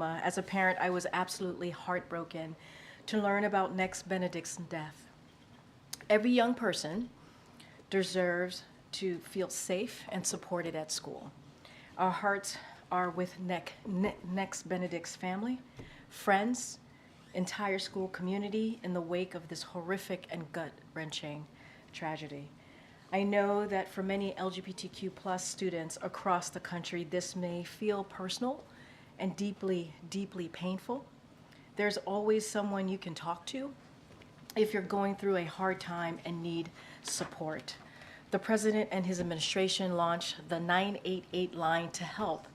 trauma. As a parent, I was absolutely heartbroken to learn about Next Benedict's death. Every young person deserves to feel safe and supported at school. Our hearts are with Next Benedict's family, friends, entire school community in the wake of this horrific and gut-wrenching tragedy. I know that for many LGBTQ+ students across the country, this may feel personal and deeply, deeply painful. There's always someone you can talk to if you're going through a hard time and need support. The president and his administration launched the 988 line to help,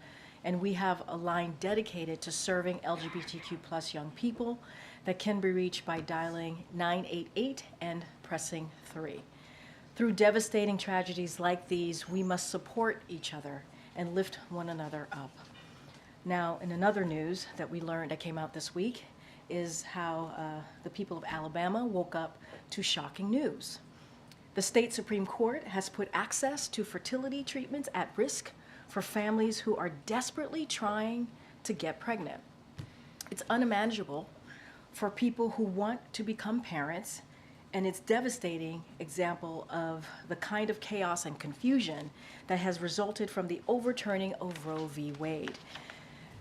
and we have a line dedicated to serving LGBTQ+ young people that can be reached by dialing 988 and pressing 3. Through devastating tragedies like these, we must support each other and lift one another up. Now, in another news that we learned that came out this week is how the people of Alabama woke up to shocking news. The state Supreme Court has put access to fertility treatments at risk for families who are desperately trying to get pregnant. It's unimaginable for people who want to become parents, and it's a devastating example of the kind of chaos and confusion that has resulted from the overturning of Roe v. Wade.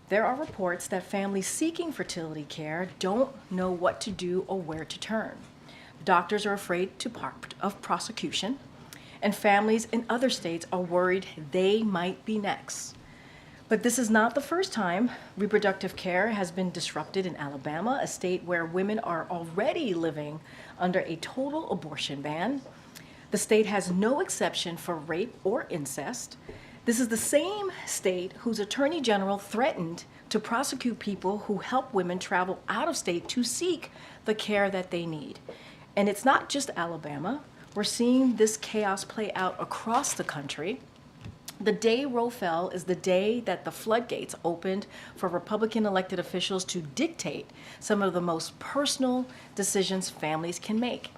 There are reports that families seeking fertility care don't know what to do or where to turn. Doctors are afraid of prosecution, and families in other states are worried they might be next. But this is not the first time reproductive care has been disrupted in Alabama, a state where women are already living under a total abortion ban. The state has no exception for rape or incest. This is the same state whose attorney general threatened to prosecute people who help women travel out of state to seek the care that they need. And it's not just Alabama. We're seeing this chaos play out across the country. The day Roe fell is the day that the floodgates opened for Republican elected officials to dictate some of the most personal decisions families can make.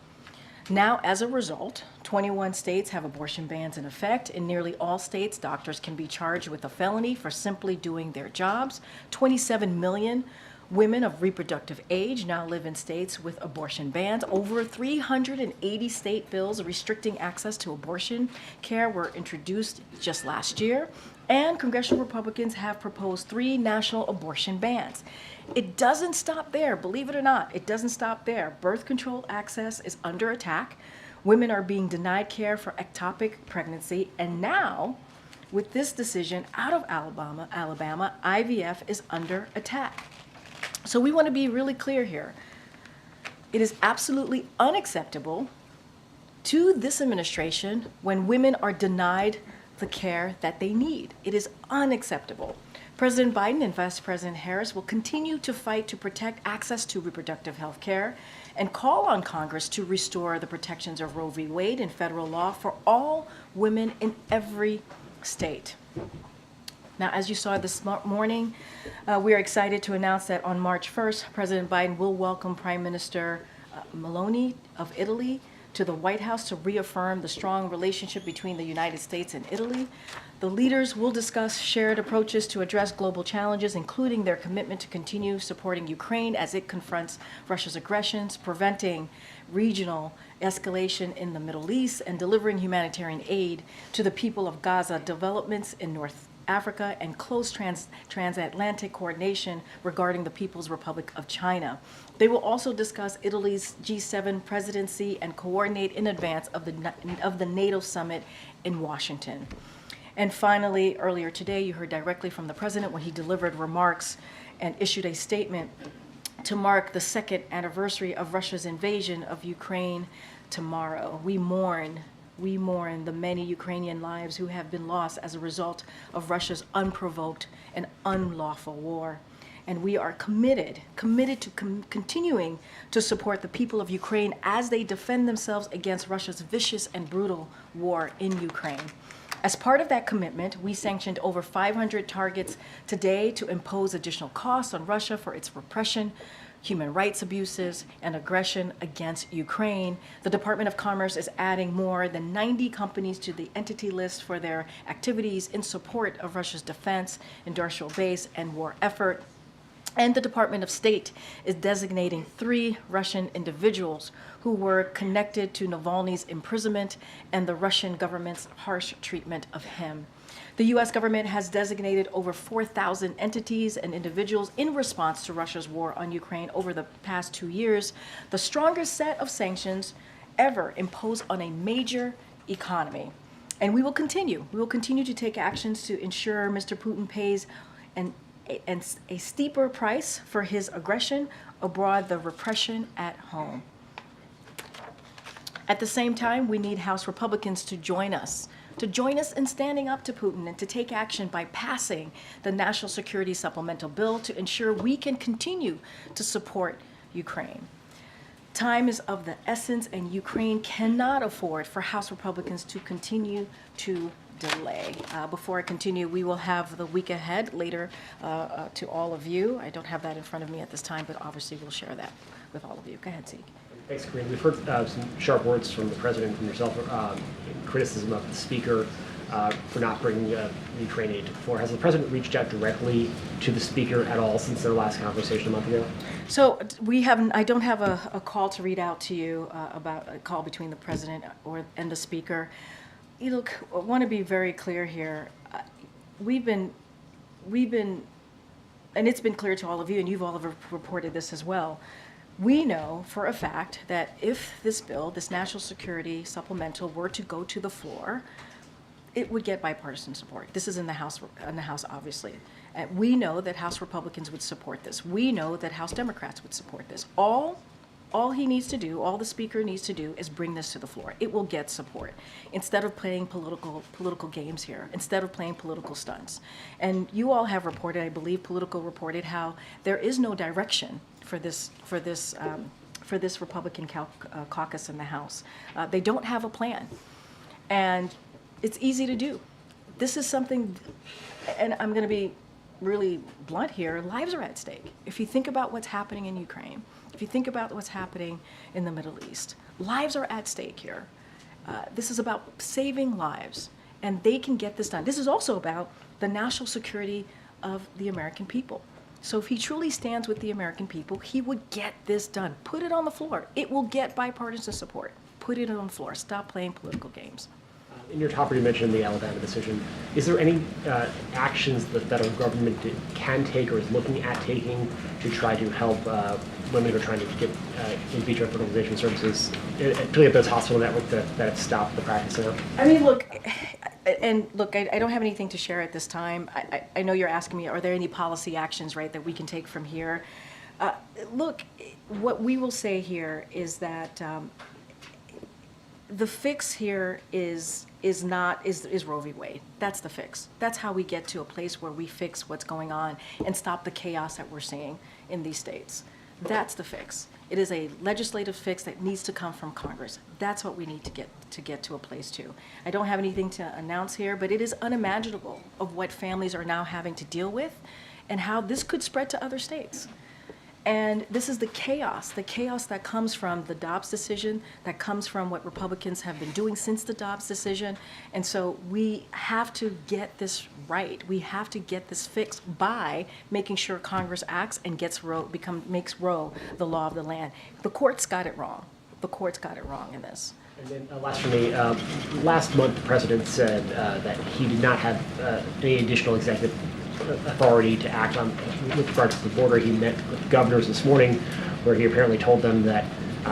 Now, as a result, 21 states have abortion bans in effect. In nearly all states, doctors can be charged with a felony for simply doing their jobs. 27 million women of reproductive age now live in states with abortion bans. Over 380 state bills restricting access to abortion care were introduced just last year, and congressional Republicans have proposed 3 national abortion bans. It doesn't stop there, believe it or not. It doesn't stop there. Birth control access is under attack. Women are being denied care for ectopic pregnancy, and now, with this decision out of Alabama, IVF is under attack. So we want to be really clear here. It is absolutely unacceptable to this administration when women are denied the care that they need. It is unacceptable. President Biden and Vice President Harris will continue to fight to protect access to reproductive health care and call on Congress to restore the protections of Roe v. Wade in federal law for all women in every state. Now, as you saw this morning, we are excited to announce that on March 1st, President Biden will welcome Prime Minister Meloni of Italy to the White House to reaffirm the strong relationship between the United States and Italy. The leaders will discuss shared approaches to address global challenges, including their commitment to continue supporting Ukraine as it confronts Russia's aggressions, preventing regional escalation in the Middle East, and delivering humanitarian aid to the people of Gaza, developments in North Africa, and close transatlantic coordination regarding the People's Republic of China. They will also discuss Italy's G7 presidency and coordinate in advance of the NATO summit in Washington. And finally, earlier today, you heard directly from the president when he delivered remarks and issued a statement to mark the 2nd anniversary of Russia's invasion of Ukraine tomorrow. We mourn the many Ukrainian lives who have been lost as a result of Russia's unprovoked and unlawful war. And we are committed to continuing to support the people of Ukraine as they defend themselves against Russia's vicious and brutal war in Ukraine. As part of that commitment, we sanctioned over 500 targets today to impose additional costs on Russia for its repression, human rights abuses, and aggression against Ukraine. The Department of Commerce is adding more than 90 companies to the entity list for their activities in support of Russia's defense, industrial base, and war effort. And the Department of State is designating 3 Russian individuals who were connected to Navalny's imprisonment and the Russian government's harsh treatment of him. The U.S. government has designated over 4,000 entities and individuals in response to Russia's war on Ukraine over the past 2 years, the strongest set of sanctions ever imposed on a major economy. And we will continue. We will continue to take actions to ensure Mr. Putin pays a steeper price for his aggression abroad, the repression at home. At the same time, we need House Republicans to join us in standing up to Putin and to take action by passing the National Security Supplemental Bill to ensure we can continue to support Ukraine. Time is of the essence, and Ukraine cannot afford for House Republicans to continue to delay. Before I continue, we will have the week ahead later to all of you. I don't have that in front of me at this time, but obviously we'll share that with all of you. Go ahead, Zeke. Thanks, Karine. We've heard some sharp words from the President, from yourself, criticism of the Speaker for not bringing Ukraine aid to the floor. Has the President reached out directly to the Speaker at all since their last conversation a month ago? So we haven't. I don't have a call to read out to you about a call between the President and the Speaker. You look, I want to be very clear here. We've been, and it's been clear to all of you, and you've all reported this as well. We know for a fact that if this bill, this national security supplemental, were to go to the floor, it would get bipartisan support. This is in the House, obviously. We know that House Republicans would support this. We know that House Democrats would support this. All he needs to do, all the Speaker needs to do, is bring this to the floor. It will get support. Instead of playing political games here, instead of playing political stunts. And you all have reported, I believe Politico reported, how there is no direction for this Republican caucus in the House. They don't have a plan. And it's easy to do. This is something, and I'm going to be really blunt here, lives are at stake. If you think about what's happening in Ukraine, if you think about what's happening in the Middle East, lives are at stake here. This is about saving lives, and they can get this done. This is also about the national security of the American people. So if he truly stands with the American people, he would get this done. Put it on the floor. It will get bipartisan support. Put it on the floor. Stop playing political games. In your topper, you mentioned the Alabama decision. Is there any actions the federal government can take or is looking at taking to try to help women who are trying to get in vitro fertilization services, particularly at those hospital networks that have stopped the practice now? I mean, look, I don't have anything to share at this time. I know you're asking me, are there any policy actions, right, that we can take from here? Look, what we will say here is that the fix here is Roe v. Wade. That's the fix. That's how we get to a place where we fix what's going on and stop the chaos that we're seeing in these states. That's the fix. It is a legislative fix that needs to come from Congress. That's what we need to get to a place to. I don't have anything to announce here, but it is unimaginable of what families are now having to deal with and how this could spread to other states. And this is the chaos that comes from the Dobbs decision, that comes from what Republicans have been doing since the Dobbs decision. And so we have to get this right. We have to get this fixed by making sure Congress acts and makes Roe the law of the land. The courts got it wrong. The courts got it wrong in this. And then last for me, last month the President said that he did not have any additional executive authority to act on with regard to the border. He met with governors this morning, where he apparently told them that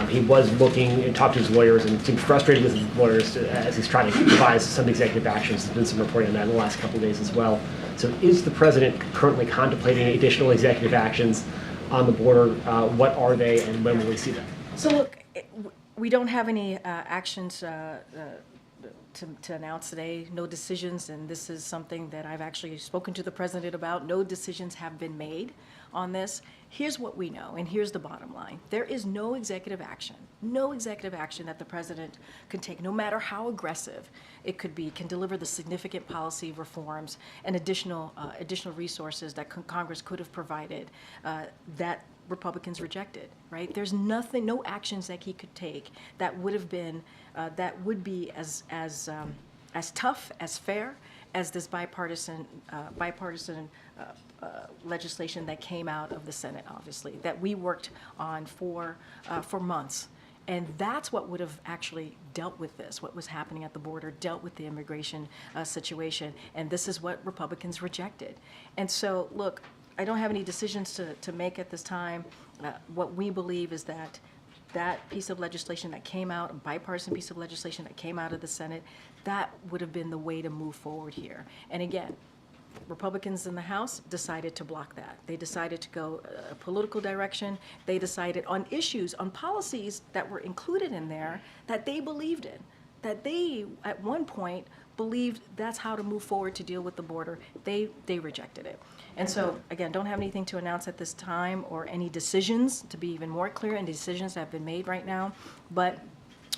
he was looking and talked to his lawyers and seemed frustrated with his lawyers as he's trying to devise some executive actions. There's been some reporting on that in the last couple of days as well. So is the President currently contemplating additional executive actions on the border? What are they, and when will we see them? So look, we don't have any actions to announce today, no decisions, and this is something that I've actually spoken to the President about. No decisions have been made on this. Here's what we know, and here's the bottom line. There is no executive action that the President can take, no matter how aggressive it could be, can deliver the significant policy reforms and additional resources that Congress could have provided that Republicans rejected, right? There's no actions that he could take that would have been, that would be as tough, as fair, as this bipartisan legislation that came out of the Senate, obviously, that we worked on for months. And that's what would have actually dealt with this, what was happening at the border, dealt with the immigration situation. And this is what Republicans rejected. And so, look, I don't have any decisions to make at this time. What we believe is that that piece of legislation that came out, a bipartisan piece of legislation that came out of the Senate, that would have been the way to move forward here. And again, Republicans in the House decided to block that. They decided to go a political direction. They decided on issues, on policies that were included in there that they believed in, that they, at one point, believed that's how to move forward to deal with the border. They rejected it. And so, again, don't have anything to announce at this time or any decisions, to be even more clear, and decisions that have been made right now. But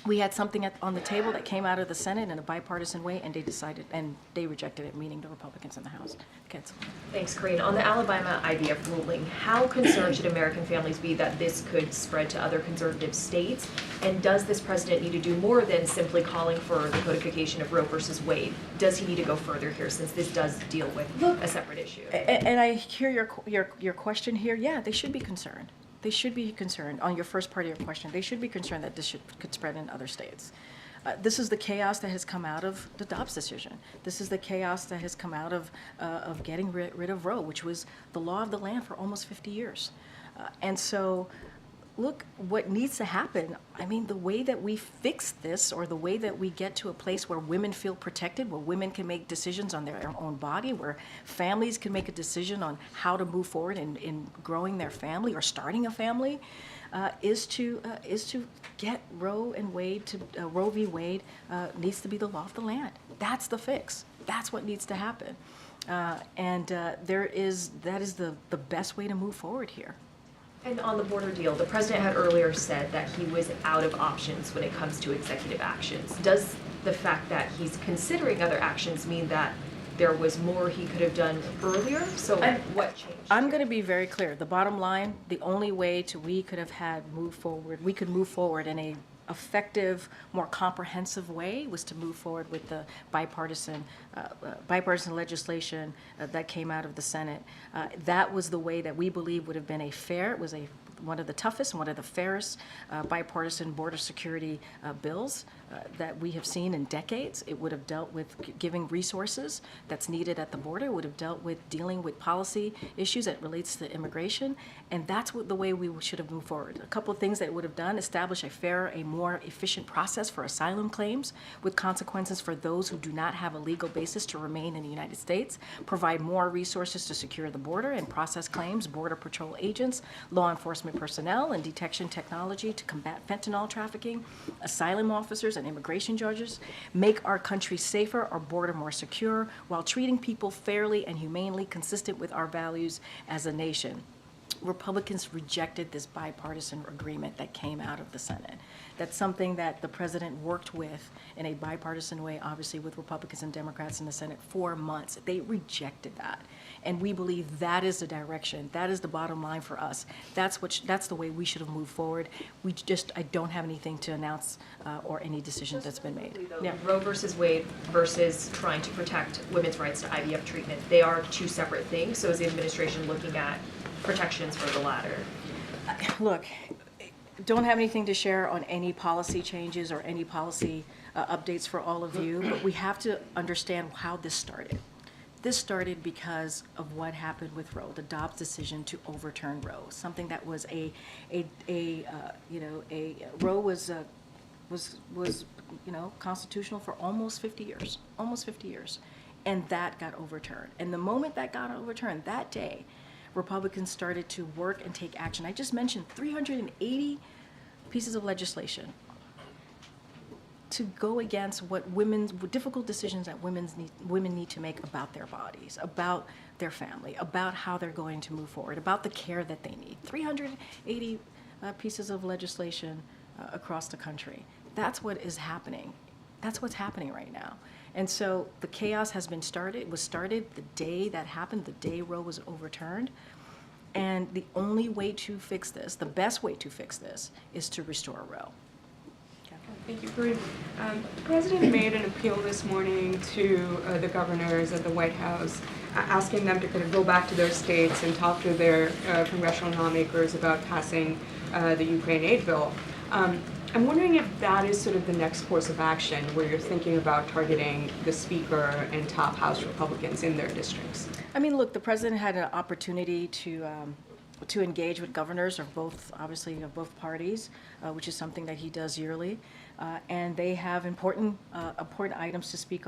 we had something on the table that came out of the Senate in a bipartisan way, and they decided, and they rejected it, meaning the Republicans in the House. Cancel. Thanks, Karine. On the Alabama IVF ruling, how concerned should American families be that this could spread to other conservative states? And does this president need to do more than simply calling for the codification of Roe versus Wade? Does he need to go further here, since this does deal with a separate issue? And I hear your question here. Yeah, they should be concerned. They should be concerned, on your first part of your question, they should be concerned that this could spread in other states. This is the chaos that has come out of the Dobbs decision. This is the chaos that has come out of getting rid of Roe, which was the law of the land for almost 50 years. And so, look, what needs to happen, I mean, the way that we fix this, or the way that we get to a place where women feel protected, where women can make decisions on their own body, where families can make a decision on how to move forward in growing their family or starting a family, is to get Roe v. Wade needs to be the law of the land. That's the fix. That's what needs to happen. That is the best way to move forward here. And on the border deal, the president had earlier said that he was out of options when it comes to executive actions. Does the fact that he's considering other actions mean that there was more he could have done earlier? So what changed? I'm going to be very clear. The bottom line, the only way we could move forward in a effective, more comprehensive way was to move forward with the bipartisan legislation that came out of the Senate. That was the way that we believe would have been one of the toughest and one of the fairest bipartisan border security bills that we have seen in decades. It would have dealt with giving resources that's needed at the border. It would have dealt with dealing with policy issues that relates to immigration. And that's the way we should have moved forward. A couple of things that it would have done: establish a more efficient process for asylum claims with consequences for those who do not have a legal basis to remain in the United States, provide more resources to secure the border and process claims, border patrol agents, law enforcement personnel, and detection technology to combat fentanyl trafficking, asylum officers and immigration judges, make our country safer, our border more secure, while treating people fairly and humanely, consistent with our values as a nation. Republicans rejected this bipartisan agreement that came out of the Senate. That's something that the president worked with in a bipartisan way, obviously with Republicans and Democrats in the Senate for months. They rejected that. And we believe that is the direction. That is the bottom line for us. That's the way we should have moved forward. I don't have anything to announce or any decision that's been made. Yeah. Roe versus Wade versus trying to protect women's rights to IVF treatment, they are two separate things. So is the administration looking at protections for the latter? Look, don't have anything to share on any policy changes or any policy updates for all of you, but we have to understand how this started. This started because of what happened with Roe, the Dobbs decision to overturn Roe, something that was Roe was constitutional for almost 50 years, and that got overturned. And the moment that got overturned, that day, Republicans started to work and take action. I just mentioned 380 pieces of legislation to go against difficult decisions that women need to make about their bodies, about their family, about how they're going to move forward, about the care that they need. 380 pieces of legislation across the country. That's what is happening. That's what's happening right now. And so the chaos has been started. It was started the day that happened, the day Roe was overturned. And the only way to fix this, the best way to fix this, is to restore Roe. Thank you, Karine. The President made an appeal this morning to the governors at the White House, asking them to kind of go back to their states and talk to their congressional lawmakers about passing the Ukraine aid bill. I'm wondering if that is sort of the next course of action, where you're thinking about targeting the Speaker and top House Republicans in their districts. I mean, look, the president had an opportunity to engage with governors of both, obviously, of both parties, which is something that he does yearly, and they have important items to speak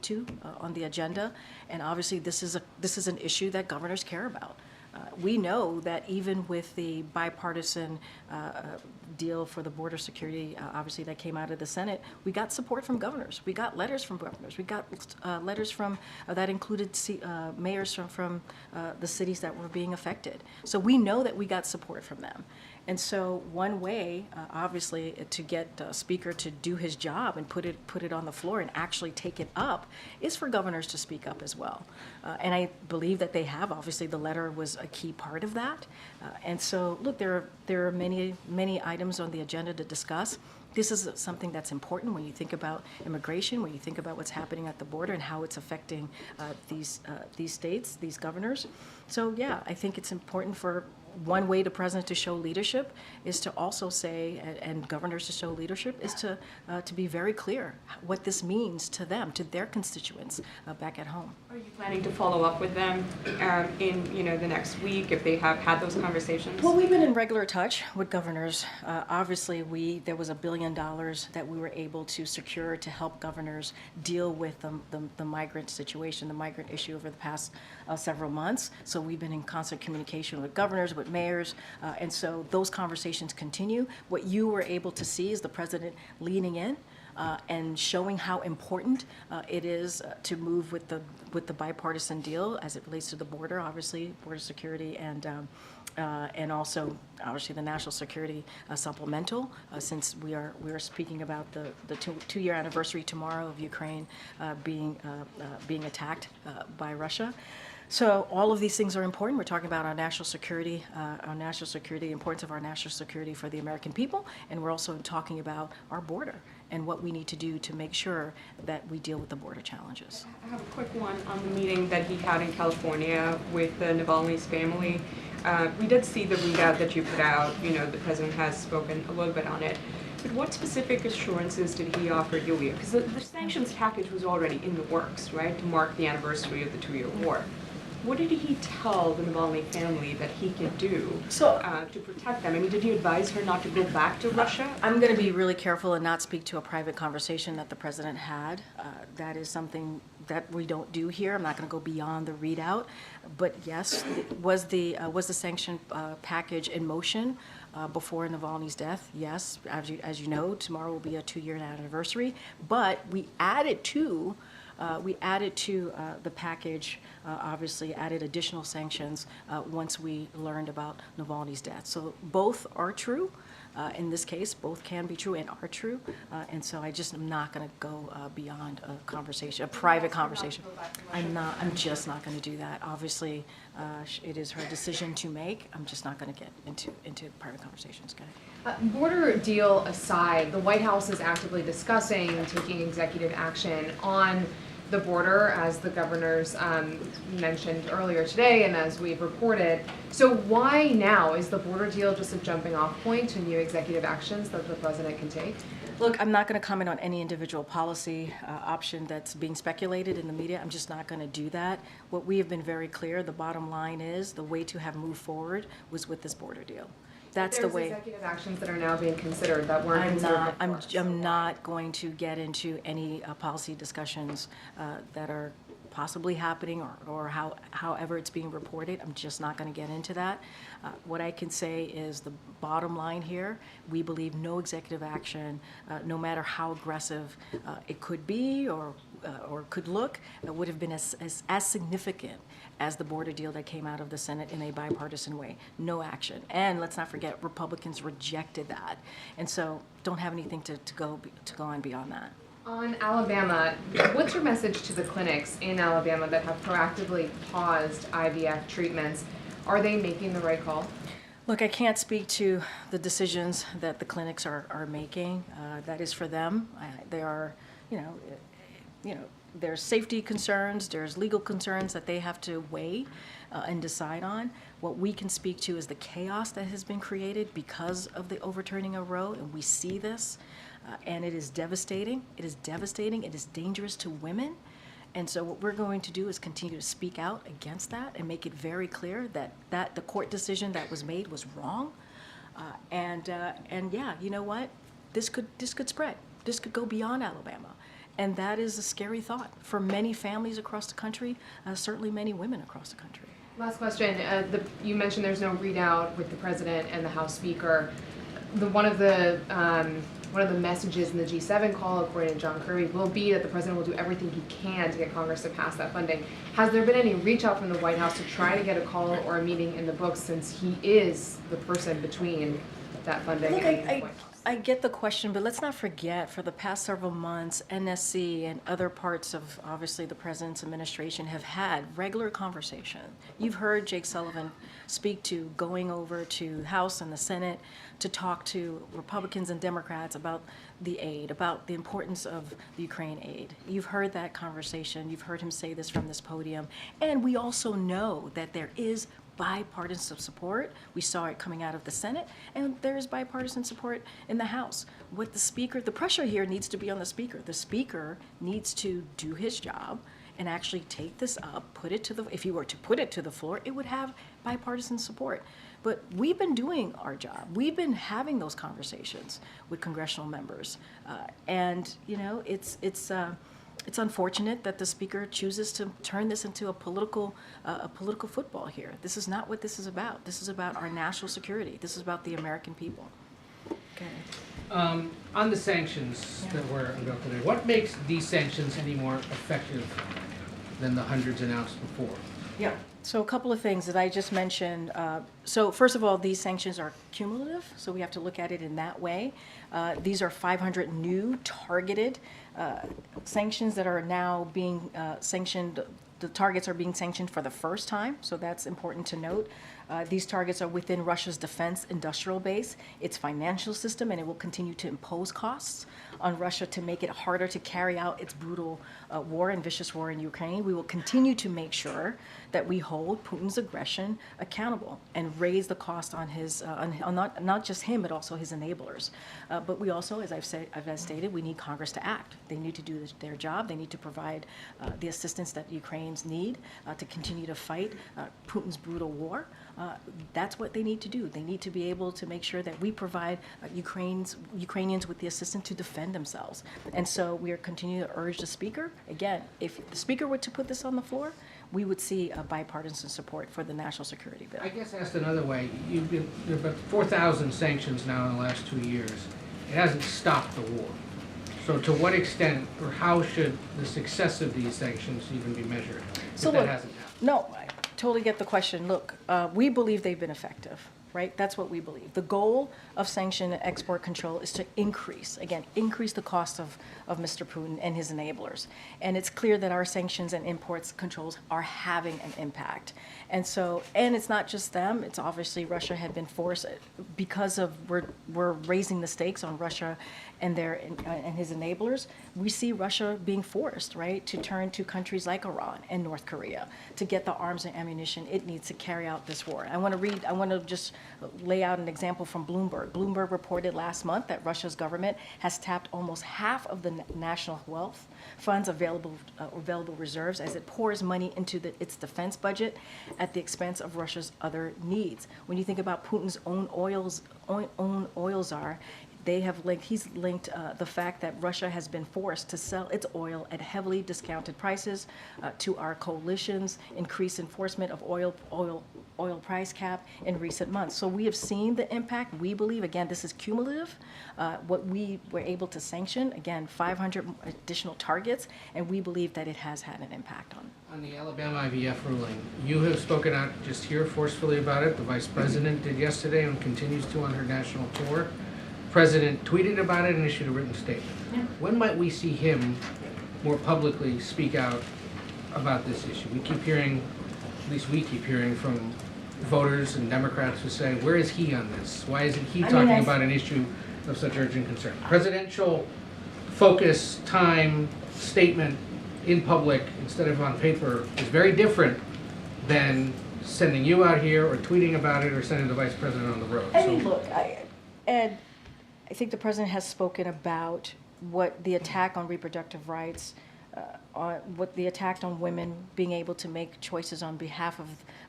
to on the agenda, and obviously this is an issue that governors care about. We know that even with the bipartisan deal for the border security, obviously that came out of the Senate, we got support from governors. We got letters from governors. We got letters from that included mayors from the cities that were being affected. So we know that we got support from them. And so one way, obviously, to get Speaker to do his job and put it on the floor and actually take it up is for governors to speak up as well. And I believe that they have. Obviously, the letter was a key part of that. And so, look, there are many items on the agenda to discuss. This is something that's important when you think about immigration, when you think about what's happening at the border and how it's affecting these states, these governors. So, yeah, I think it's important for one way the president to show leadership is to also say, and governors to show leadership, is to be very clear what this means to them, to their constituents back at home. Are you planning to follow up with them in the next week if they have had those conversations? Well, we've been in regular touch with governors. Obviously, there was $1 billion that we were able to secure to help governors deal with the migrant situation, the migrant issue over the past several months. So we've been in constant communication with governors, with mayors, and so those conversations continue. What you were able to see is the president leaning in and showing how important it is to move with the bipartisan deal as it relates to the border, obviously border security, and also obviously the national security supplemental. Since we are speaking about the two-year anniversary tomorrow of Ukraine being attacked by Russia. So all of these things are important. We're talking about our national security, the importance of our national security for the American people, and we're also talking about our border and what we need to do to make sure that we deal with the border challenges. I have a quick one on the meeting that he had in California with the Navalny's family. We did see the readout that you put out. The president has spoken a little bit on it. But what specific assurances did he offer Yulia? Because the sanctions package was already in the works, right, to mark the anniversary of the two-year war. What did he tell the Navalny family that he could do to protect them? I mean, did he advise her not to go back to Russia? I'm going to be really careful and not speak to a private conversation that the president had. That is something that we don't do here. I'm not going to go beyond the readout. But yes, was the sanction package in motion before Navalny's death? Yes, as you know, tomorrow will be a 2-year anniversary. But we added to the package, obviously added additional sanctions once we learned about Navalny's death. So both are true. In this case, both can be true and are true. And so I just am not going to go beyond a conversation, a private conversation. I'm just not going to do that. Obviously, it is her decision to make. I'm just not going to get into private conversations. Okay? Border deal aside, the White House is actively discussing taking executive action on the border, as the governors mentioned earlier today and as we've reported. So why now? Is the border deal just a jumping off point to new executive actions that the president can take? Look, I'm not going to comment on any individual policy option that's being speculated in the media. I'm just not going to do that. What we have been very clear, the bottom line is the way to have moved forward was with this border deal. That's the way. There's executive actions that are now being considered that weren't considered before. I'm not going to get into any policy discussions that are possibly happening or however it's being reported. I'm just not going to get into that. What I can say is the bottom line here, we believe no executive action, no matter how aggressive it could be or could look, would have been as significant as the border deal that came out of the Senate in a bipartisan way. No action. And let's not forget, Republicans rejected that. And so don't have anything to go on beyond that. On Alabama, what's your message to the clinics in Alabama that have proactively paused IVF treatments? Are they making the right call? Look, I can't speak to the decisions that the clinics are making. That is for them. There are, you know, there's safety concerns, there's legal concerns that they have to weigh and decide on. What we can speak to is the chaos that has been created because of the overturning of Roe, and we see this, and it is devastating. It is devastating. It is dangerous to women. And so what we're going to do is continue to speak out against that and make it very clear that the court decision that was made was wrong. And yeah, you know what? This could spread. This could go beyond Alabama. And that is a scary thought for many families across the country, certainly many women across the country. Last question. You mentioned there's no readout with the president and the House Speaker. One of the messages in the G7 call, according to John Kirby, will be that the president will do everything he can to get Congress to pass that funding. Has there been any reach out from the White House to try to get a call or a meeting in the books, since he is the person between that funding Look, and the White House? I get the question, but let's not forget, for the past several months, NSC and other parts of, obviously, the president's administration have had regular conversation. You've heard Jake Sullivan speak to going over to the House and the Senate to talk to Republicans and Democrats about the aid, about the importance of the Ukraine aid. You've heard that conversation. You've heard him say this from this podium. And we also know that there is bipartisan support. We saw it coming out of the Senate, and there is bipartisan support in the House. What the Speaker, the pressure here needs to be on the Speaker. The Speaker needs to do his job and actually take this up, put it to the, if he were to put it to the floor, it would have bipartisan support. But we've been doing our job. We've been having those conversations with congressional members. And, you know, it's unfortunate that the Speaker chooses to turn this into a political football here. This is not what this is about. This is about our national security. This is about the American people. Okay. On the sanctions that were unveiled today, what makes these sanctions any more effective than the hundreds announced before? Yeah. So a couple of things that I just mentioned. So first of all, these sanctions are cumulative, so we have to look at it in that way. These are 500 new targeted sanctions that are now being sanctioned. The targets are being sanctioned for the first time, so that's important to note. These targets are within Russia's defense industrial base, its financial system, and it will continue to impose costs on Russia to make it harder to carry out its brutal war and vicious war in Ukraine. We will continue to make sure that we hold Putin's aggression accountable and raise the cost on his, on not just him, but also his enablers. But we also, as I've stated, we need Congress to act. They need to do their job. They need to provide the assistance that Ukrainians need to continue to fight Putin's brutal war. That's what they need to do. They need to be able to make sure that we provide Ukrainians with the assistance to defend themselves. And so we are continuing to urge the Speaker. Again, if the Speaker were to put this on the floor, we would see a bipartisan support for the national security bill. I guess asked another way, there have been 4,000 sanctions now in the last 2 years. It hasn't stopped the war. So to what extent or how should the success of these sanctions even be measured So if that look, hasn't happened? no, I totally get the question. Look, we believe they've been effective, right? That's what we believe. The goal of sanction and export control is to increase the cost of Mr. Putin and his enablers. And it's clear that our sanctions and imports controls are having an impact. And so, and it's not just them, it's obviously Russia had been forced because of, we're raising the stakes on Russia and his enablers. We see Russia being forced, right, to turn to countries like Iran and North Korea to get the arms and ammunition it needs to carry out this war. I want to just lay out an example from Bloomberg. Bloomberg reported last month that Russia's government has tapped almost half of the national wealth funds available reserves as it pours money into its defense budget at the expense of Russia's other needs. When you think about Putin's own oil czar, he's linked the fact that Russia has been forced to sell its oil at heavily discounted prices to our coalition's increased enforcement of oil price cap in recent months. So we have seen the impact. We believe, again, this is cumulative. What we were able to sanction, again, 500 additional targets, and we believe that it has had an impact on. On the Alabama IVF ruling, you have spoken out just here forcefully about it. The Vice President did yesterday and continues to on her national tour. President tweeted about it and issued a written statement. Yeah. When might we see him more publicly speak out about this issue? We keep hearing, at least we keep hearing from voters and Democrats who say, where is he on this? Why isn't he I mean, talking about an issue of such urgent concern? Presidential focus, time, statement in public instead of on paper is very different than sending you out here or tweeting about it or sending the vice president on the road. I mean, look, Ed, I think the president has spoken about what the attack on reproductive rights, what the attack on women being able to make choices on behalf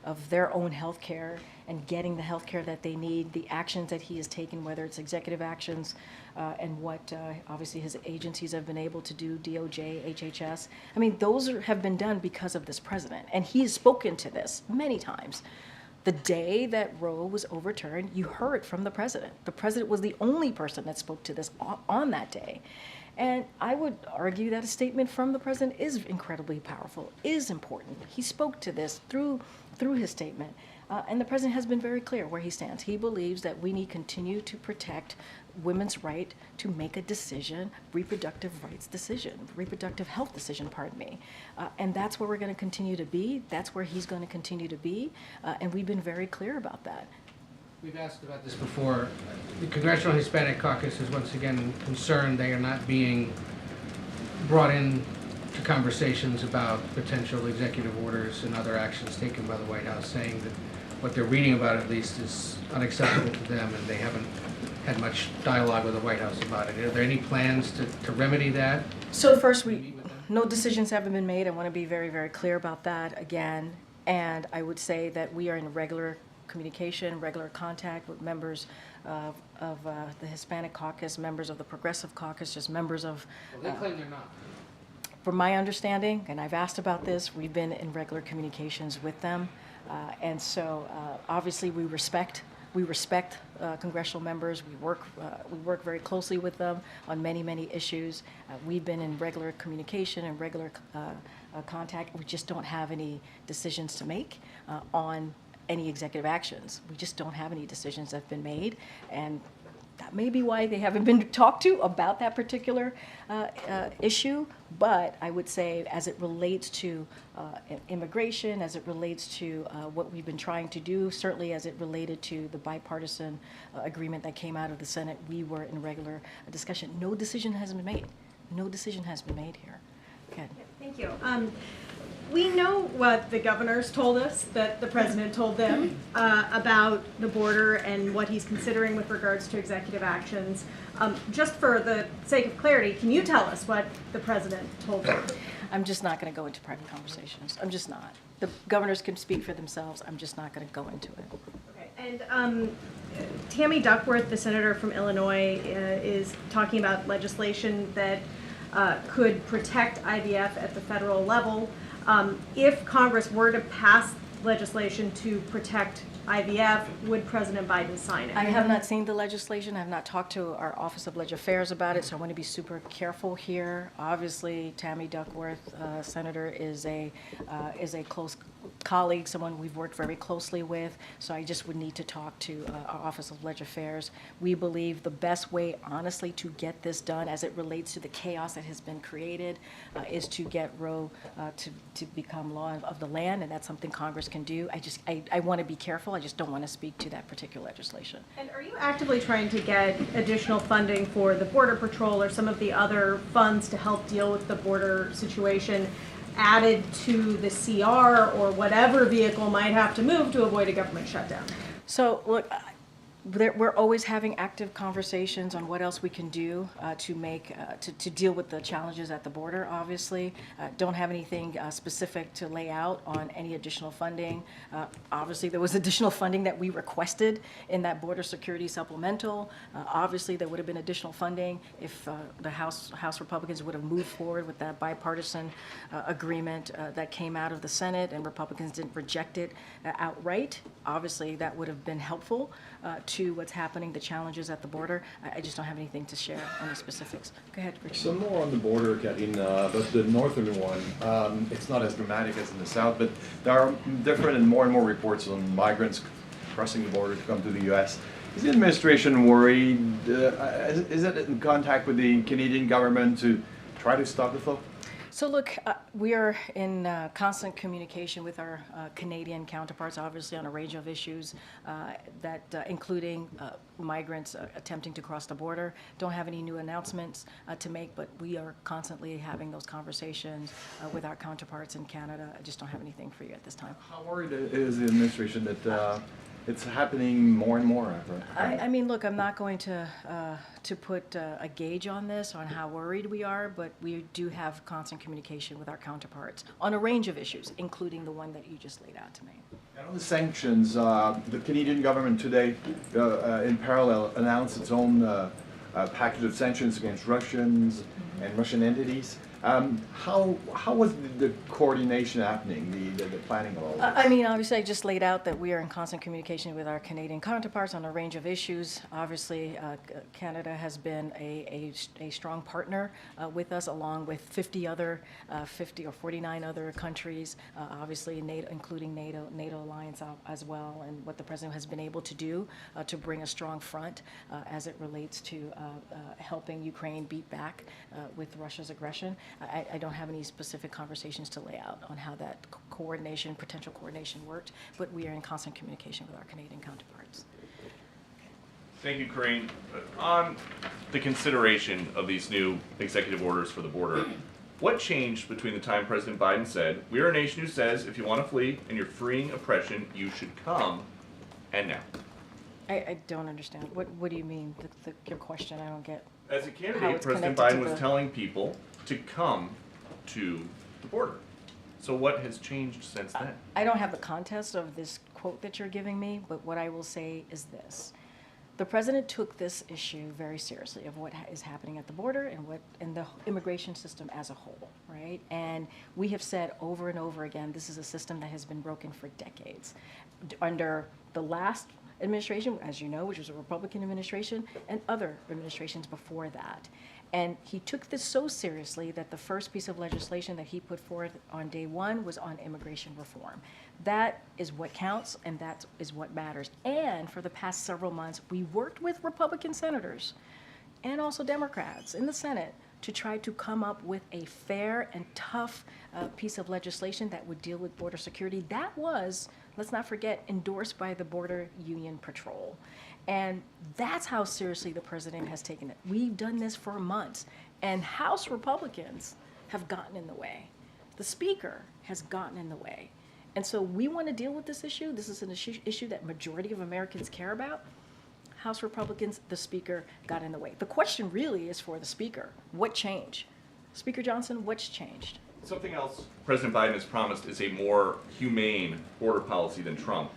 of their own health care and getting the health care that they need, the actions that he has taken, whether it's executive actions and what obviously his agencies have been able to do, DOJ, HHS. I mean, those have been done because of this president. And he has spoken to this many times. The day that Roe was overturned, you heard from the president. The president was the only person that spoke to this on that day. And I would argue that a statement from the president is incredibly powerful, is important. He spoke to this through his statement. And the president has been very clear where he stands. He believes that we need to continue to protect women's right to make a decision, reproductive health decision, pardon me. And that's where we're going to continue to be. That's where he's going to continue to be. And we've been very clear about that. We've asked about this before. The Congressional Hispanic Caucus is once again concerned they are not being brought in to conversations about potential executive orders and other actions taken by the White House, saying that what they're reading about at least is unacceptable to them and they haven't had much dialogue with the White House about it. Are there any plans to remedy that? So first, no decisions haven't been made. I want to be very, very clear about that again. And I would say that we are in regular communication, regular contact with members of the Hispanic Caucus, members of the Progressive Caucus, just members of... Well, they claim they're not. From my understanding, and I've asked about this, we've been in regular communications with them. And so obviously we respect congressional members. We work very closely with them on many, many issues. We've been in regular communication and regular contact. We just don't have any decisions to make on any executive actions. We just don't have any decisions that have been made, and that may be why they haven't been talked to about that particular issue. But I would say as it relates to immigration, as it relates to what we've been trying to do, certainly as it related to the bipartisan agreement that came out of the Senate, we were in regular discussion. No decision has been made. No decision has been made here. Okay. Thank you. We know what the governors told us, that the president told them about the border and what he's considering with regards to executive actions. Just for the sake of clarity, can you tell us what the president told them? I'm just not going to go into private conversations. I'm just not. The governors can speak for themselves. I'm just not going to go into it. Okay. And Tammy Duckworth, the senator from Illinois, is talking about legislation that could protect IVF at the federal level. If Congress were to pass legislation to protect IVF, would President Biden sign it? I have not seen the legislation. I have not talked to our Office of Legislative Affairs about it, so I want to be super careful here. Obviously, Tammy Duckworth, Senator, is a close colleague, someone we've worked very closely with, so I just would need to talk to our Office of Legislative Affairs. We believe the best way, honestly, to get this done as it relates to the chaos that has been created is to get Roe to become law of the land, and that's something Congress can do. I want to be careful. I just don't want to speak to that particular legislation. And are you actively trying to get additional funding for the Border Patrol or some of the other funds to help deal with the border situation added to the CR or whatever vehicle might have to move to avoid a government shutdown? So, look, we're always having active conversations on what else we can do to deal with the challenges at the border, obviously. Don't have anything specific to lay out on any additional funding. Obviously, there was additional funding that we requested in that border security supplemental. Obviously, there would have been additional funding if the House Republicans would have moved forward with that bipartisan agreement that came out of the Senate and Republicans didn't reject it outright. Obviously, that would have been helpful to what's happening, the challenges at the border. I just don't have anything to share on the specifics. Go ahead, Richard. Some more on the border, Karine, but the northern one, it's not as dramatic as in the south, but there are different and more reports on migrants crossing the border to come to the U.S. Is the administration worried? Is it in contact with the Canadian government to try to stop the flow? So look, we are in constant communication with our Canadian counterparts, obviously on a range of issues including migrants attempting to cross the border. Don't have any new announcements to make, but we are constantly having those conversations with our counterparts in Canada. I just don't have anything for you at this time. How worried is the administration that it's happening more and more? I mean, look, I'm not going to put a gauge on this, on how worried we are, but we do have constant communication with our counterparts on a range of issues, including the one that you just laid out to me. And on the sanctions, the Canadian government today, in parallel, announced its own package of sanctions against Russians and Russian entities. How was the coordination happening, the planning of all this? I mean, obviously, I just laid out that we are in constant communication with our Canadian counterparts on a range of issues. Obviously, Canada has been a strong partner with us, along with 50 or 49 other countries, obviously NATO, including NATO alliance as well, and what the president has been able to do to bring a strong front as it relates to helping Ukraine beat back with Russia's aggression. I don't have any specific conversations to lay out on how that potential coordination worked, but we are in constant communication with our Canadian counterparts. Thank you, Karine. On the consideration of these new executive orders for the border, what changed between the time President Biden said, "We are a nation who says if you want to flee and you're fleeing oppression, you should come," and now? I don't understand. What do you mean? Your question, I don't get. As a How candidate, it's President connected to Biden was the- telling people to come to the border. So what has changed since then? I don't have the context of this quote that you're giving me, but what I will say is this. The president took this issue very seriously of what is happening at the border and the immigration system as a whole, right? And we have said over and over again, this is a system that has been broken for decades. Under the last administration, as you know, which was a Republican administration, and other administrations before that. And he took this so seriously that the first piece of legislation that he put forth on day one was on immigration reform. That is what counts, and that is what matters. And for the past several months, we worked with Republican senators and also Democrats in the Senate to try to come up with a fair and tough piece of legislation that would deal with border security. That was, let's not forget, endorsed by the Border Union Patrol. And that's how seriously the president has taken it. We've done this for months, and House Republicans have gotten in the way. The Speaker has gotten in the way. And so we want to deal with this issue. This is an issue that majority of Americans care about. House Republicans, the Speaker got in the way. The question really is for the Speaker. What changed? Speaker Johnson, what's changed? Something else President Biden has promised is a more humane border policy than Trump.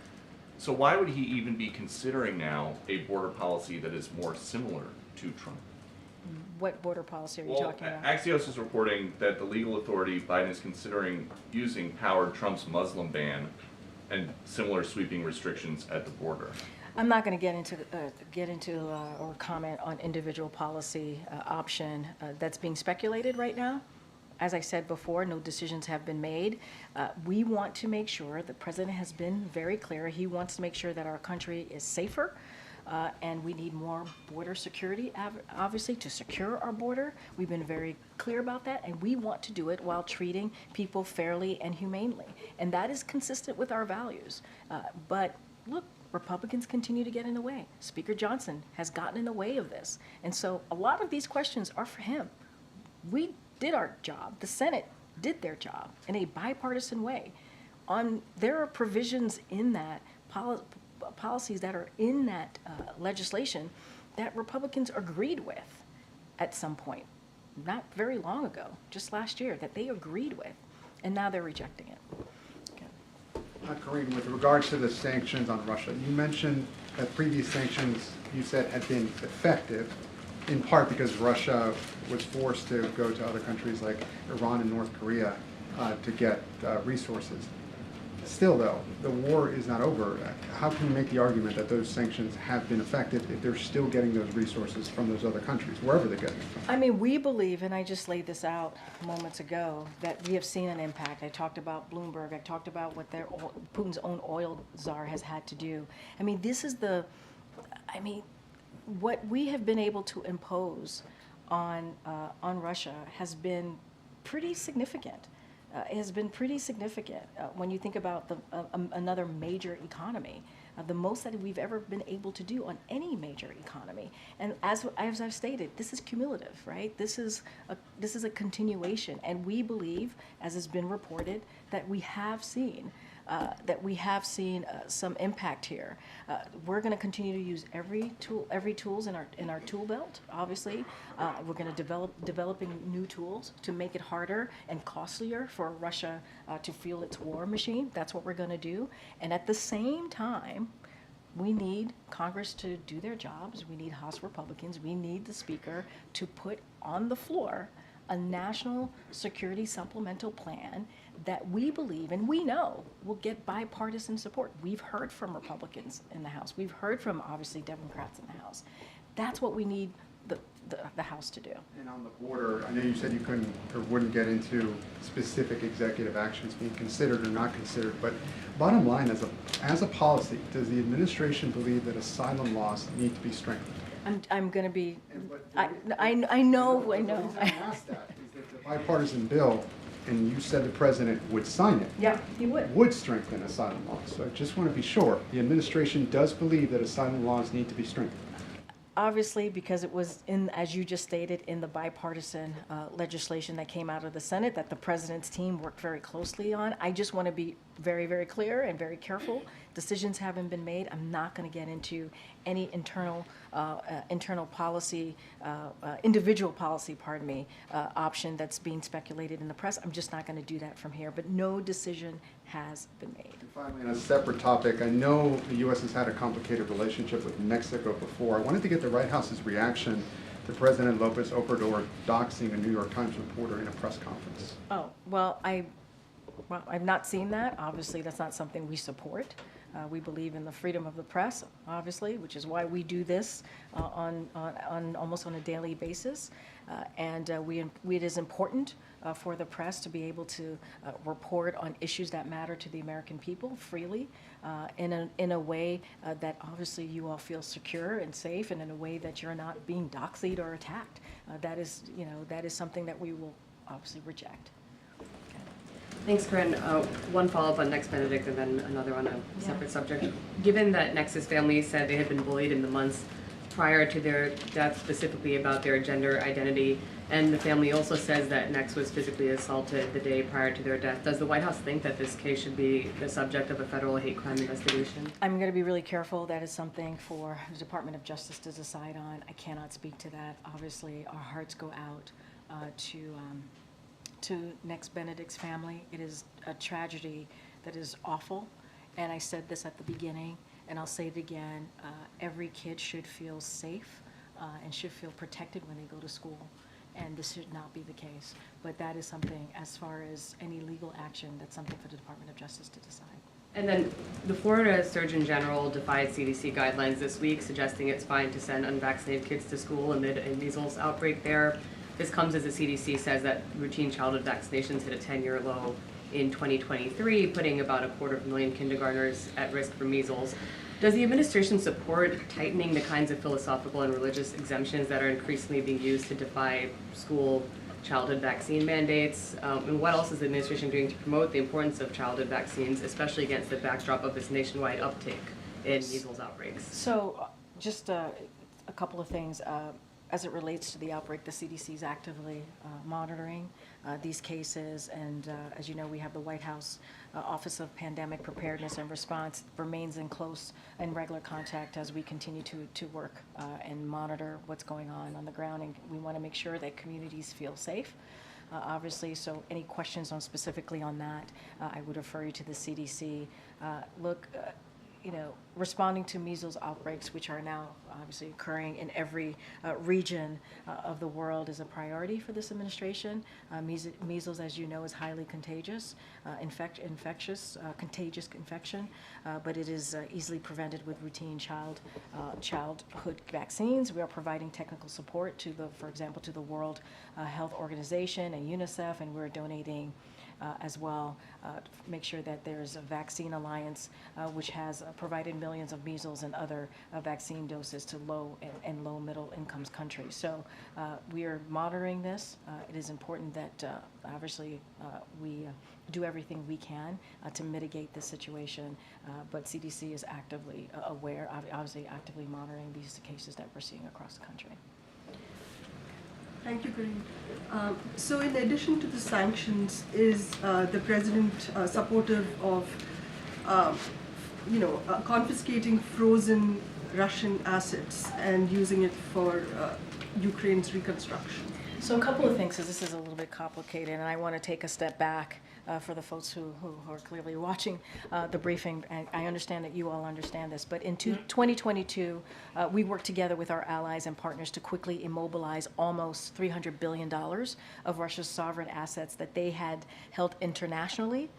So why would he even be considering now a border policy that is more similar to Trump? What border policy are you talking about? Axios is reporting that the legal authority Biden is considering using powered Trump's Muslim ban and similar sweeping restrictions at the border. I'm not going to get into or comment on individual policy option that's being speculated right now. As I said before, no decisions have been made. We want to make sure, the president has been very clear, he wants to make sure that our country is safer, and we need more border security, obviously, to secure our border. We've been very clear about that, and we want to do it while treating people fairly and humanely. And that is consistent with our values. But look, Republicans continue to get in the way. Speaker Johnson has gotten in the way of this. And so a lot of these questions are for him. We did our job. The Senate did their job in a bipartisan way. There are provisions in that, policies that are in that legislation that Republicans agreed with at some point, not very long ago, just last year, that they agreed with, and now they're rejecting it. Karine, with regards to the sanctions on Russia, you mentioned that previous sanctions, you said, had been effective, in part because Russia was forced to go to other countries like Iran and North Korea to get resources. Still, though, the war is not over. How can you make the argument that those sanctions have been effective if they're still getting those resources from those other countries, wherever they're getting them from? I mean, we believe, and I just laid this out moments ago, that we have seen an impact. I talked about Bloomberg. I talked about what Putin's own oil czar has had to do. I mean, this is what we have been able to impose on Russia has been pretty significant. It has been pretty significant when you think about another major economy. The most that we've ever been able to do on any major economy. And as I've stated, this is cumulative, right? This is a continuation, and we believe, as has been reported, that we have seen some impact here. We're going to continue to use every tools in our tool belt. Obviously, we're going to developing new tools to make it harder and costlier for Russia to fuel its war machine. That's what we're going to do. And at the same time, we need Congress to do their jobs. We need House Republicans. We need the Speaker to put on the floor a national security supplemental plan that we believe and we know will get bipartisan support. We've heard from Republicans in the House. We've heard from, obviously, Democrats in the House. That's what we need the House to do. And on the border, I know you said you couldn't or wouldn't get into specific executive actions being considered or not considered, but bottom line, as a policy, does the administration believe that asylum laws need to be strengthened? I'm going to be, I The know. reason I asked that is that the bipartisan bill, and you said the president would sign it, Yeah, he would. strengthen asylum laws. So I just want to be sure, the administration does believe that asylum laws need to be strengthened. Obviously, because it was in, as you just stated, in the bipartisan legislation that came out of the Senate that the president's team worked very closely on. I just want to be very, very clear and very careful. Decisions haven't been made. I'm not going to get into any internal policy, individual policy, option that's being speculated in the press. I'm just not going to do that from here. But no decision has been made. And finally, on a separate topic, I know the U.S. has had a complicated relationship with Mexico before. I wanted to get the White House's reaction to President Lopez Obrador doxing a New York Times reporter in a press conference. Oh, well, I've not seen that. Obviously, that's not something we support. We believe in the freedom of the press, obviously, which is why we do this on almost on a daily basis. It is important for the press to be able to report on issues that matter to the American people freely, in a way that obviously you all feel secure and safe, and in a way that you're not being doxied or attacked. That is something that we will obviously reject. Thanks, Karine. One follow-up on Next Benedict and then another on a separate subject. Given that Nex's family said they had been bullied in the months prior to their death, specifically about their gender identity, and the family also says that Nex was physically assaulted the day prior to their death, does the White House think that this case should be the subject of a federal hate crime investigation? I'm going to be really careful. That is something for the Department of Justice to decide on. I cannot speak to that. Obviously, our hearts go out to Nex Benedict's family. It is a tragedy that is awful, and I said this at the beginning, and I'll say it again. Every kid should feel safe and should feel protected when they go to school, and this should not be the case. But that is something, as far as any legal action, that's something for the Department of Justice to decide. And then the Florida Surgeon General defied CDC guidelines this week, suggesting it's fine to send unvaccinated kids to school amid a measles outbreak there. This comes as the CDC says that routine childhood vaccinations hit a 10-year low in 2023, putting about 250,000 kindergartners at risk for measles. Does the administration support tightening the kinds of philosophical and religious exemptions that are increasingly being used to defy school childhood vaccine mandates? And what else is the administration doing to promote the importance of childhood vaccines, especially against the backdrop of this nationwide uptick in measles outbreaks? So just a couple of things. As it relates to the outbreak, the CDC is actively monitoring these cases, and as you know, we have the White House Office of Pandemic Preparedness and Response remains in close and regular contact as we continue to work and monitor what's going on the ground, and we want to make sure that communities feel safe. Obviously, so any questions specifically on that, I would refer you to the CDC. Responding to measles outbreaks, which are now obviously occurring in every region of the world, is a priority for this administration. Measles, as you know, is highly contagious, contagious infection, but it is easily prevented with routine childhood vaccines. We are providing technical support to for example, to the World Health Organization and UNICEF, and we're donating as well, make sure that there's a vaccine alliance which has provided millions of measles and other vaccine doses to low and low middle incomes countries. So we are monitoring this. It is important that obviously we do everything we can to mitigate this situation, but CDC is actively aware, obviously actively monitoring these cases that we're seeing across the country. Thank you, Karine. So in addition to the sanctions, is the president supportive of, confiscating frozen Russian assets and using it for Ukraine's reconstruction? So a couple of things, because this is a little bit complicated, and I want to take a step back for the folks who are clearly watching the briefing. And I understand that you all understand this, but in 2022, we worked together with our allies and partners to quickly immobilize almost $300 billion of Russia's sovereign assets that they had held internationally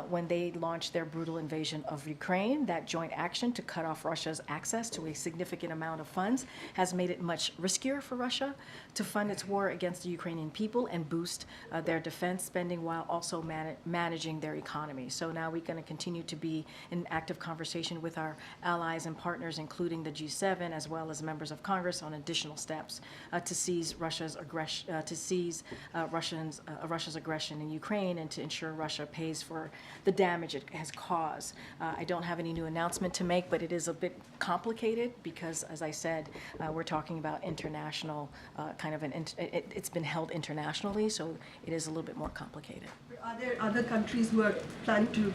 when they launched their brutal invasion of Ukraine. That joint action to cut off Russia's access to a significant amount of funds has made it much riskier for Russia to fund its war against the Ukrainian people and boost their defense spending while also managing their economy. So now we're going to continue to be in active conversation with our allies and partners, including the G7, as well as members of Congress, on additional steps to seize Russia's Russia's aggression in Ukraine and to ensure Russia pays for the damage it has caused. I don't have any new announcement to make, but it is a bit complicated because, as I said, we're talking about international it's been held internationally, so it is a little bit more complicated. Are there other countries who are planning to,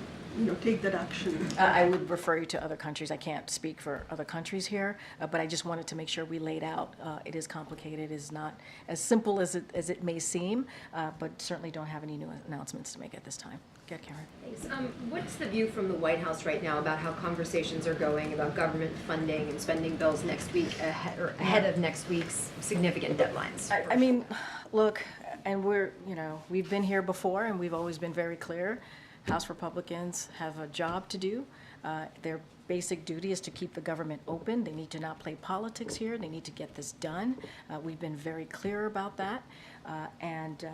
take that action? I would refer you to other countries. I can't speak for other countries here, but I just wanted to make sure we laid out. It is complicated. It is not as simple as it may seem, but certainly don't have any new announcements to make at this time. Get Karen. Thanks. What's the view from the White House right now about how conversations are going about government funding and spending bills next week ahead of next week's significant deadlines? I mean, look, and we've been here before, and we've always been very clear. House Republicans have a job to do. Their basic duty is to keep the government open. They need to not play politics here. They need to get this done. We've been very clear about that, and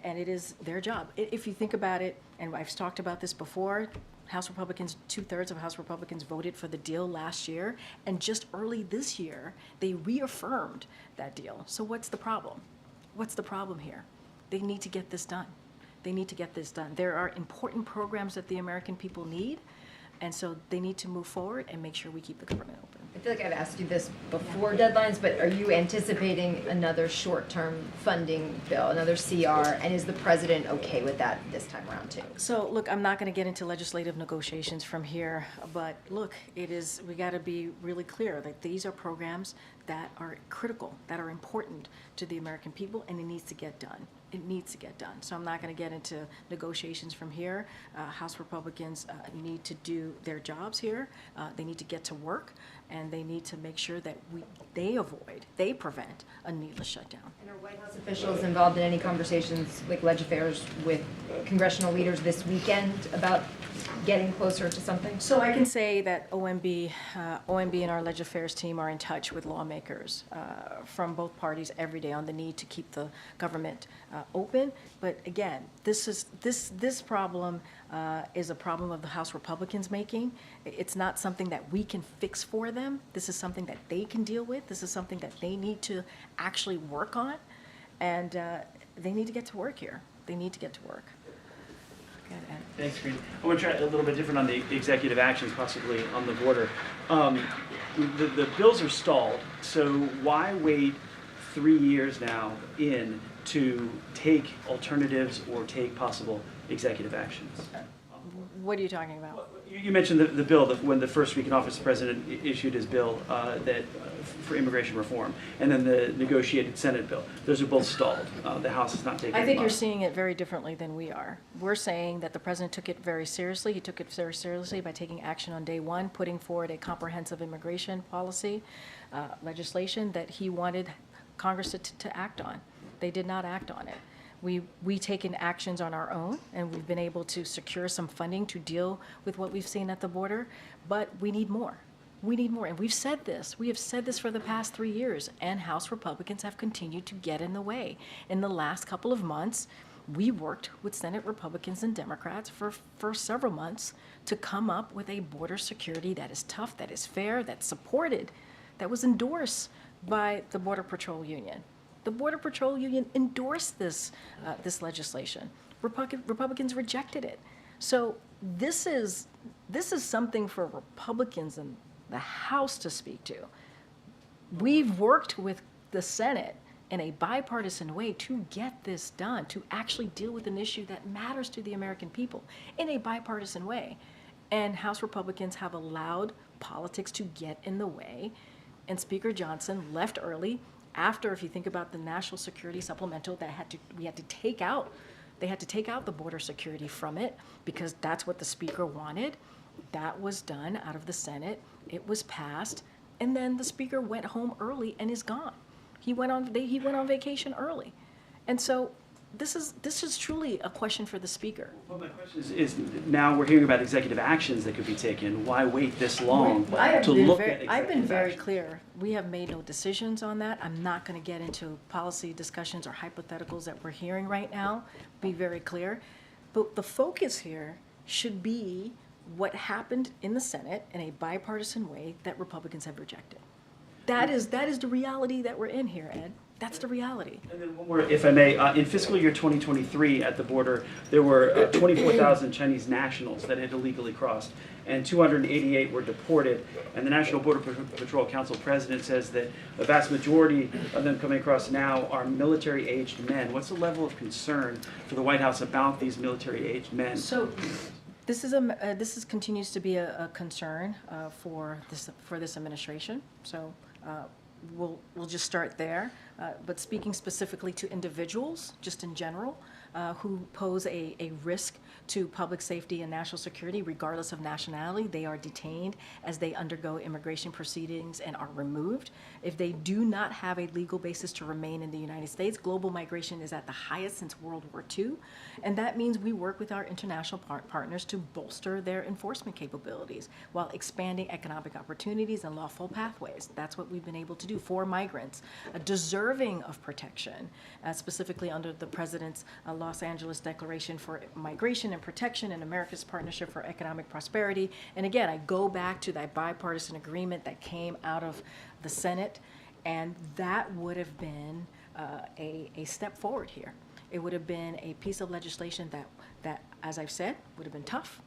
it is their job. If you think about it, and I've talked about this before, House Republicans, 2/3 of House Republicans voted for the deal last year, and just early this year, they reaffirmed that deal. So what's the problem? What's the problem here? They need to get this done. They need to get this done. There are important programs that the American people need, and so they need to move forward and make sure we keep the government open. I feel like I've asked you this before deadlines, but are you anticipating another short-term funding bill, another CR, and is the president okay with that this time around too? So look, I'm not going to get into legislative negotiations from here, but look, we got to be really clear that these are programs that are critical, that are important to the American people, and it needs to get done. It needs to get done. So I'm not going to get into negotiations from here. House Republicans need to do their jobs here. They need to get to work, and they need to make sure that they prevent a needless shutdown. And are White House officials involved in any conversations, like legislators, with congressional leaders this weekend about getting closer to something? So I can say that OMB and our Leg Affairs team are in touch with lawmakers from both parties every day on the need to keep the government open. But again, this problem is a problem of the House Republicans making. It's not something that we can fix for them. This is something that they can deal with. This is something that they need to actually work on, and they need to get to work here. They need to get to work. Go ahead, Ed. Thanks, Karine. I want to try a little bit different on the executive actions, possibly on the border. The bills are stalled, so why wait 3 years now to take alternatives or take possible executive actions? What are you talking about? You mentioned the bill when the first week in office, the president issued his bill for immigration reform, and then the negotiated Senate bill. Those are both stalled. The House is not taking them I think up. you're seeing it very differently than we are. We're saying that the president took it very seriously. He took it very seriously by taking action on day one, putting forward a comprehensive immigration policy legislation that he wanted Congress to act on. They did not act on it. We taken actions on our own, and we've been able to secure some funding to deal with what we've seen at the border, but we need more. We need more, and we've said this. We have said this for the past 3 years, and House Republicans have continued to get in the way. In the last couple of months, we worked with Senate Republicans and Democrats for several months to come up with a border security that is tough, that is fair, that's supported, that was endorsed by the Border Patrol Union. The Border Patrol Union endorsed this legislation. Republicans rejected it. So this is something for Republicans in the House to speak to. We've worked with the Senate in a bipartisan way to get this done, to actually deal with an issue that matters to the American people in a bipartisan way. And House Republicans have allowed politics to get in the way. And Speaker Johnson left early after, if you think about the national security supplemental, they had to take out the border security from it because that's what the Speaker wanted. That was done out of the Senate. It was passed. And then the Speaker went home early and is gone. He went on vacation early. And so this is truly a question for the Speaker. Well, my question is now we're hearing about executive actions that could be taken. Why wait this long to look at executive I've been very actions? clear. We have made no decisions on that. I'm not going to get into policy discussions or hypotheticals that we're hearing right now. Be very clear. But the focus here should be what happened in the Senate in a bipartisan way that Republicans have rejected. That is the reality that we're in here, Ed. That's the reality. And then one more, if I may, in fiscal year 2023 at the border, there were 24,000 Chinese nationals that had illegally crossed, and 288 were deported. And the National Border Patrol Council president says that the vast majority of them coming across now are military-aged men. What's the level of concern for the White House about these military-aged men? So this continues to be a concern for this administration. So we'll just start there. But speaking specifically to individuals, just in general, who pose a risk to public safety and national security, regardless of nationality, they are detained as they undergo immigration proceedings and are removed. If they do not have a legal basis to remain in the United States, global migration is at the highest since World War II. And that means we work with our international partners to bolster their enforcement capabilities while expanding economic opportunities and lawful pathways. That's what we've been able to do for migrants, deserving of protection, specifically under the President's Los Angeles Declaration for Migration and Protection and America's Partnership for Economic Prosperity. And again, I go back to that bipartisan agreement that came out of the Senate, and that would have been a step forward here. It would have been a piece of legislation that, as I've said, would have been tough,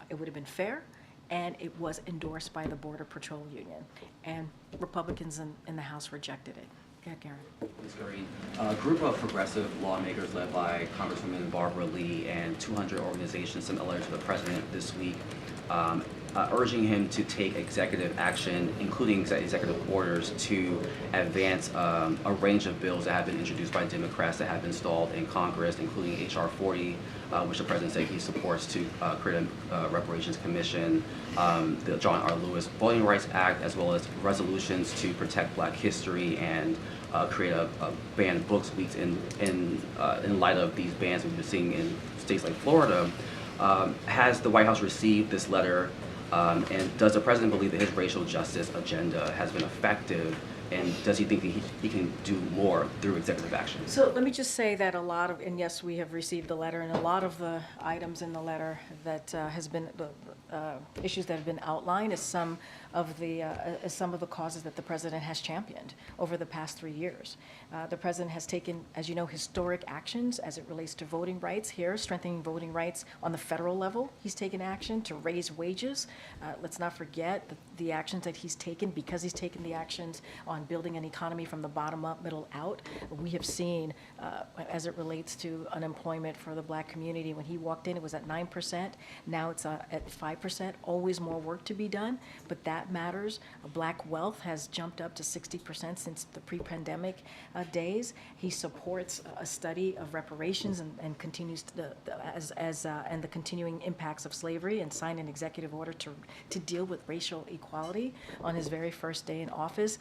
it would have been fair, and it was endorsed by the Border Patrol Union. And Republicans in the House rejected it. Go ahead, Karen. Ms. Karine, a group of progressive lawmakers led by Congresswoman Barbara Lee and 200 organizations sent a letter to the president this week urging him to take executive action, including executive orders, to advance a range of bills that have been introduced by Democrats that have been stalled in Congress, including H.R. 40, which the president said he supports, to create a reparations commission, the John R. Lewis Voting Rights Act, as well as resolutions to protect Black history and create a ban books leaks in light of these bans we've been seeing in states like Florida. Has the White House received this letter, and does the president believe that his racial justice agenda has been effective, and does he think that he can do more through executive action? So let me just say that and yes, we have received the letter, and a lot of the items in the letter that has been, issues that have been outlined is some of the causes that the president has championed over the past 3 years. The president has taken, as you know, historic actions as it relates to voting rights here, strengthening voting rights on the federal level. He's taken action to raise wages. Let's not forget the actions that he's taken, because he's taken the actions on building an economy from the bottom up, middle out. We have seen, as it relates to unemployment for the Black community, when he walked in, it was at 9%. Now it's at 5%. Always more work to be done, but that matters. Black wealth has jumped up to 60% since the pre-pandemic days. He supports a study of reparations and continues and the continuing impacts of slavery, and signed an executive order to deal with racial equality on his very first day in office,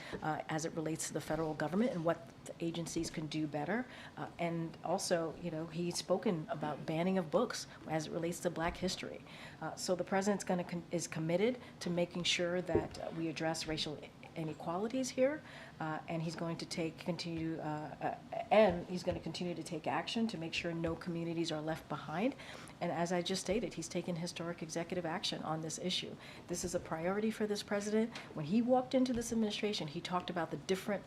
as it relates to the federal government and what the agencies can do better. And also, he's spoken about banning of books as it relates to Black history. So the president's is committed to making sure that we address racial inequalities here, and he's going to continue to take action to make sure no communities are left behind. And as I just stated, he's taken historic executive action on this issue. This is a priority for this president. When he walked into this administration, he talked about the different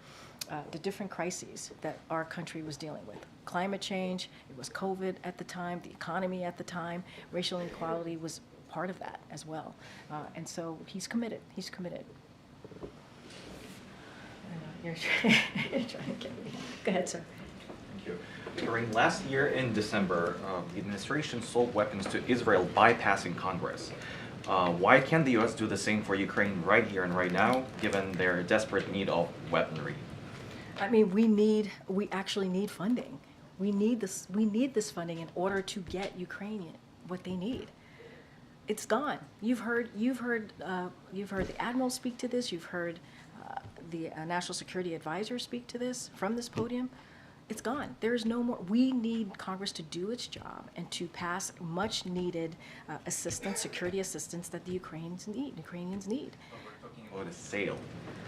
crises that our country was dealing with. Climate change, it was COVID at the time, the economy at the time, racial inequality was part of that as well. And so he's committed. He's committed. You're trying to get me. Go ahead, sir. Thank you. Karine, last year in December, the administration sold weapons to Israel bypassing Congress. Why can't the U.S. do the same for Ukraine right here and right now, given their desperate need of weaponry? I mean, we actually need funding. We need this funding in order to get Ukraine what they need. It's gone. You've heard the admiral speak to this. You've heard the National Security Advisor speak to this from this podium. It's gone. There is no more. We need Congress to do its job and to pass much needed assistance, security assistance that the Ukrainians need. We're talking about a sale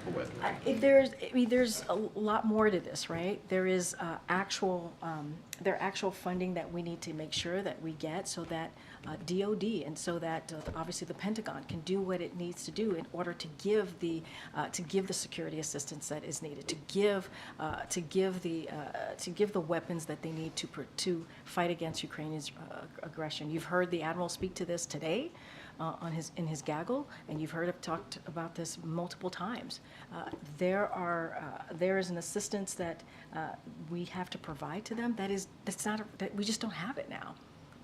for weaponry. There's a lot more to this, right? There is actual funding that we need to make sure that we get, so that DOD and so that obviously the Pentagon can do what it needs to do in order to give the security assistance that is needed, to give the weapons that they need to fight against Ukraine's aggression. You've heard the admiral speak to this today in his gaggle, and you've heard him talked about this multiple times. There is an assistance that we have to provide to them that we just don't have it now.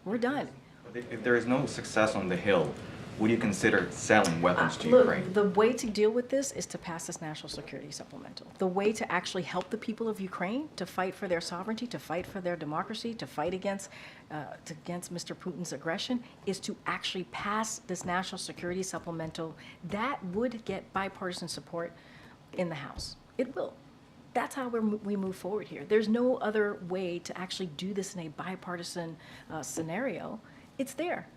We're done. If there is no success on the Hill, would you consider selling weapons to Look, Ukraine? the way to deal with this is to pass this national security supplemental. The way to actually help the people of Ukraine to fight for their sovereignty, to fight for their democracy, to fight against Mr. Putin's aggression is to actually pass this national security supplemental that would get bipartisan support in the House. It will. That's how we move forward here. There's no other way to actually do this in a bipartisan scenario. It's there.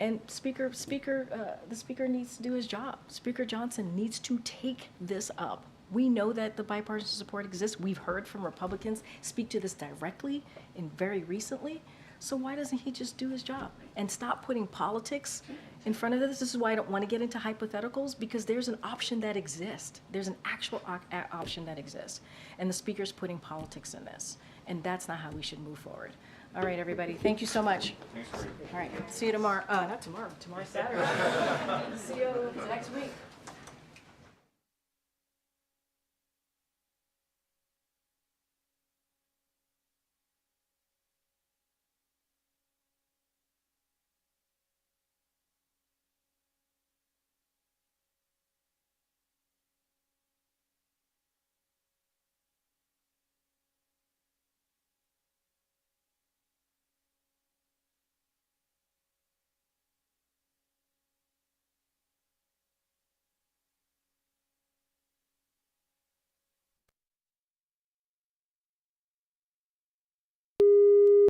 And the speaker needs to do his job. Speaker Johnson needs to take this up. We know that the bipartisan support exists. We've heard from Republicans speak to this directly and very recently. So why doesn't he just do his job and stop putting politics in front of this? This is why I don't want to get into hypotheticals, because there's an option that exists. There's an actual option that exists. And the speaker's putting politics in this. And that's not how we should move forward. All right, everybody. Thank you so much. Thanks, Karine. All right. See you tomorrow. Not tomorrow. Tomorrow's Saturday. See you next week.